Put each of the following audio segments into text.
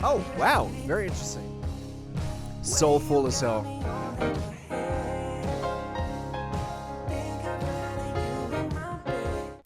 Oh, wow. Very interesting. Soulful as hell.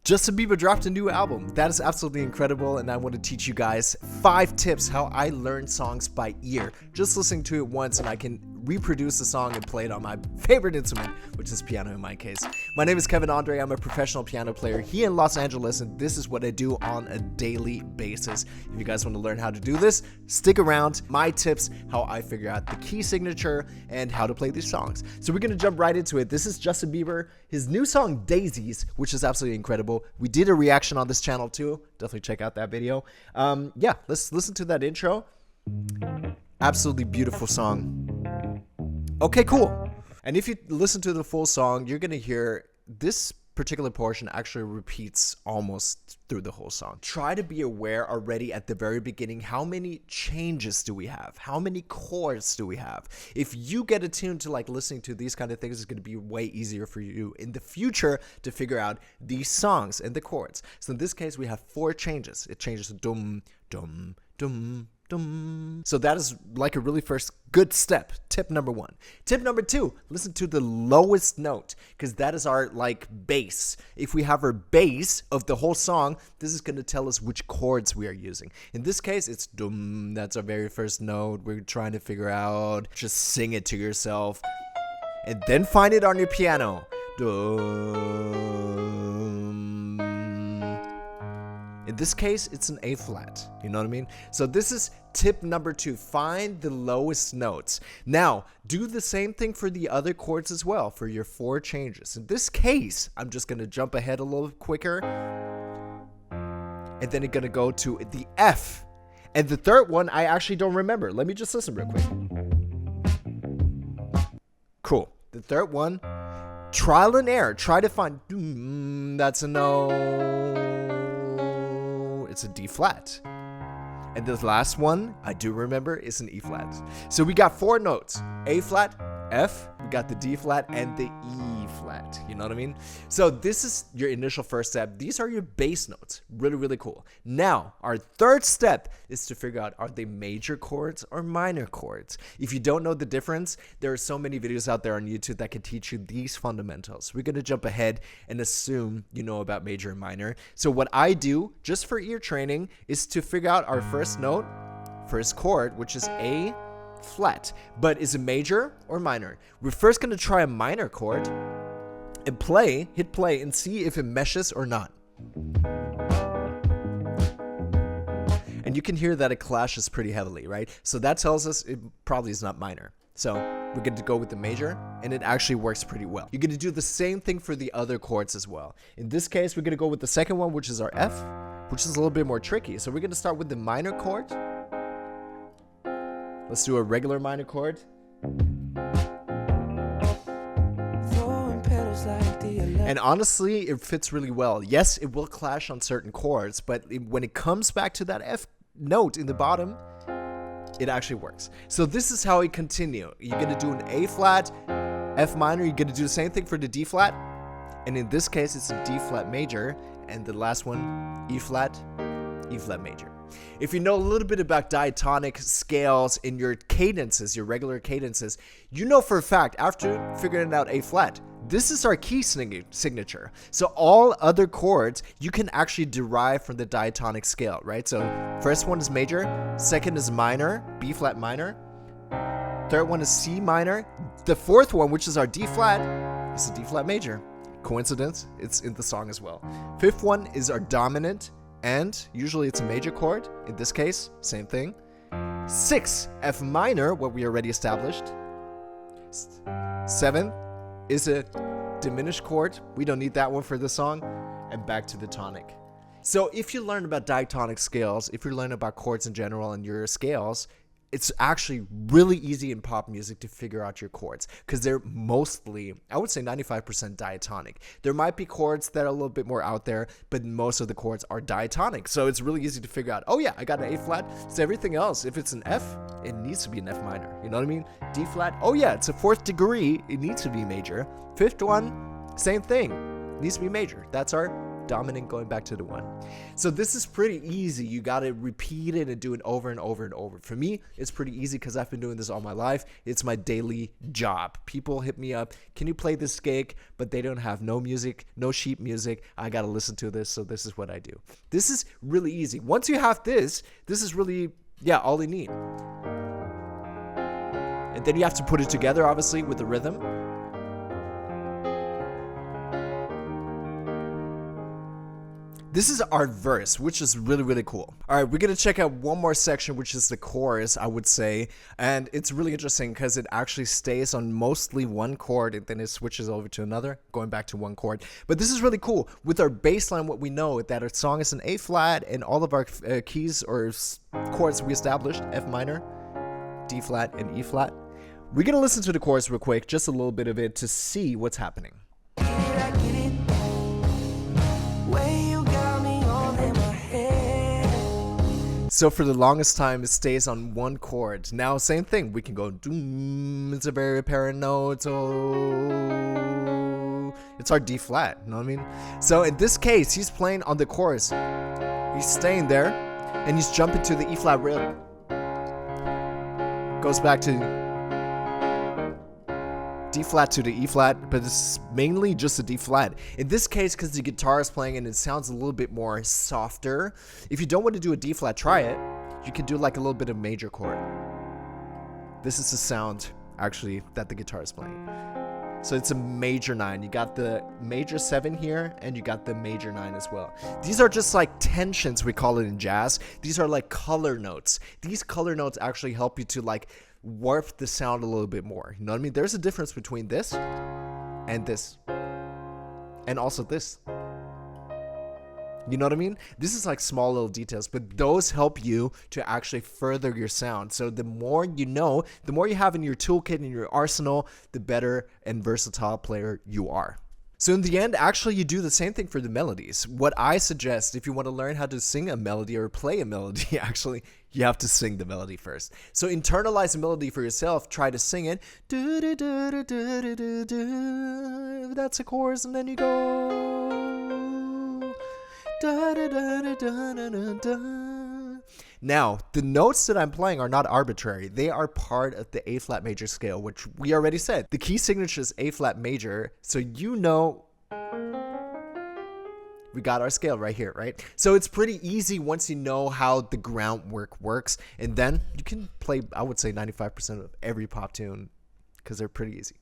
Justin Bieber dropped a new album. That is absolutely incredible, and I want to teach you guys 5 tips how I learn songs by ear. Just listening to it once and I can reproduce the song and play it on my favorite instrument, which is piano in my case. My name is Kevin Andre. I'm a professional piano player here in Los Angeles, and this is what I do on a daily basis. If you guys want to learn how to do this, stick around. My tips, how I figure out the key signature and how to play these songs. So we're going to jump right into it. This is Justin Bieber, his new song Daisies, which is absolutely incredible. We did a reaction on this channel too. Definitely check out that video. Yeah, let's listen to that intro. Absolutely beautiful song. Okay, cool. And if you listen to the full song, you're going to hear this particular portion actually repeats almost through the whole song. Try to be aware already at the very beginning, how many changes do we have? How many chords do we have? If you get attuned to like listening to these kind of things, it's going to be way easier for you in the future to figure out these songs and the chords. So in this case, we have 4 changes. It changes to dum, dum, dum, dum. So that is like a really first good step. Tip number 1. Tip number 2, listen to the lowest note, because that is our like bass. If we have our bass of the whole song, this is going to tell us which chords we are using. In this case, it's dum. That's our very first note. We're trying to figure out. Just sing it to yourself and then find it on your piano. Dum. In this case, it's an A flat. You know what I mean? So this is tip number 2. Find the lowest notes. Now, do the same thing for the other chords as well, for your 4 changes. In this case, I'm just going to jump ahead a little quicker. And then it's going to go to the F. And the third one, I actually don't remember. Let me just listen real quick. Cool. The third one, trial and error. Try to find, that's a no. It's a D flat. And the last one, I do remember, is an E flat. So we got 4 notes. A flat, F, we got the D flat, and the E flat. You know what I mean? So this is your initial first step. These are your bass notes. Really, really cool. Now, our third step is to figure out, are they major chords or minor chords? If you don't know the difference, there are so many videos out there on YouTube that can teach you these fundamentals. We're going to jump ahead and assume you know about major and minor. So what I do, just for ear training, is to figure out our first note, first chord, which is A flat. But is it major or minor? We're first going to try a minor chord and hit play and see if it meshes or not. And you can hear that it clashes pretty heavily, right? So that tells us it probably is not minor. So we're going to go with the major, and it actually works pretty well. You're going to do the same thing for the other chords as well. In this case, we're going to go with the second one, which is our F, which is a little bit more tricky. So we're going to start with the minor chord. Let's do a regular minor chord. And honestly, it fits really well. Yes, it will clash on certain chords, but when it comes back to that F note in the bottom, it actually works. So this is how we continue. You're going to do an A flat, F minor. You're going to do the same thing for the D flat. And in this case, it's a D flat major. And the last one, E flat major. If you know a little bit about diatonic scales in your cadences, your regular cadences, you know for a fact, after figuring out A flat, this is our key signature. So all other chords you can actually derive from the diatonic scale, right? So first one is major, second is minor, B flat minor, third one is C minor, the fourth one, which is our D flat, is a D flat major. Coincidence? It's in the song as well. Fifth one is our dominant, and usually it's a major chord. In this case, same thing. 6, F minor, what we already established. 7 is a diminished chord. We don't need that one for the song. And back to the tonic. So if you learn about diatonic scales, if you learn about chords in general and your scales, it's actually really easy in pop music to figure out your chords, because they're mostly, I would say 95% diatonic. There might be chords that are a little bit more out there, but most of the chords are diatonic. So it's really easy to figure out, oh yeah, I got an A flat. So everything else, if it's an F, it needs to be an F minor. You know what I mean? D flat, oh yeah, it's a 4th degree. It needs to be major. 5th one, same thing. Needs to be major. That's our dominant going back to the 1. So this is pretty easy. You got to repeat it and do it over and over and over. For me, it's pretty easy because I've been doing this all my life. It's my daily job. People hit me up, can you play this gig? But they don't have no music, no sheet music. I got to listen to this, so this is what I do. This is really easy. Once you have this is really, yeah, all you need. And then you have to put it together, obviously, with the rhythm. This is our verse, which is really, really cool. All right, we're going to check out one more section, which is the chorus, I would say. And it's really interesting because it actually stays on mostly one chord and then it switches over to another, going back to one chord. But this is really cool. With our bass line, what we know that our song is an A flat and all of our keys or chords we established, F minor, D flat, and E flat. We're going to listen to the chorus real quick, just a little bit of it to see what's happening. So for the longest time, it stays on one chord. Now, same thing. We can go, doom, it's a very apparent note. Oh, it's our D flat, you know what I mean? So in this case, he's playing on the chorus. He's staying there, and he's jumping to the E flat rhythm. Goes back to D flat to the E flat, but it's mainly just a D flat. In this case, because the guitar is playing and it sounds a little bit more softer, if you don't want to do a D flat, try it. You can do like a little bit of major chord. This is the sound, actually, that the guitar is playing. So it's a major 9. You got the major 7 here, and you got the major 9 as well. These are just like tensions, we call it in jazz. These are like color notes. These color notes actually help you to like warp the sound a little bit more. You know what I mean? There's a difference between this and this. And also this. You know what I mean? This is like small little details, but those help you to actually further your sound. So the more you know, the more you have in your toolkit, in your arsenal, the better and versatile player you are. So in the end, actually, you do the same thing for the melodies. What I suggest, if you want to learn how to sing a melody or play a melody, actually, you have to sing the melody first. So internalize the melody for yourself. Try to sing it. That's a chorus, and then you go. Now, the notes that I'm playing are not arbitrary. They are part of the A flat major scale, which we already said. The key signature is A flat major, so you know we got our scale right here, right? So it's pretty easy once you know how the groundwork works, and then you can play, I would say, 95% of every pop tune because they're pretty easy.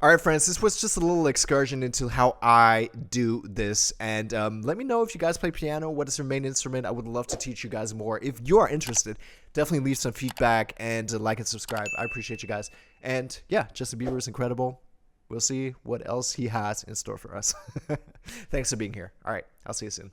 All right, friends, this was just a little excursion into how I do this. And let me know if you guys play piano. What is your main instrument? I would love to teach you guys more. If you are interested, definitely leave some feedback and like and subscribe. I appreciate you guys. And yeah, Justin Bieber is incredible. We'll see what else he has in store for us. Thanks for being here. All right, I'll see you soon.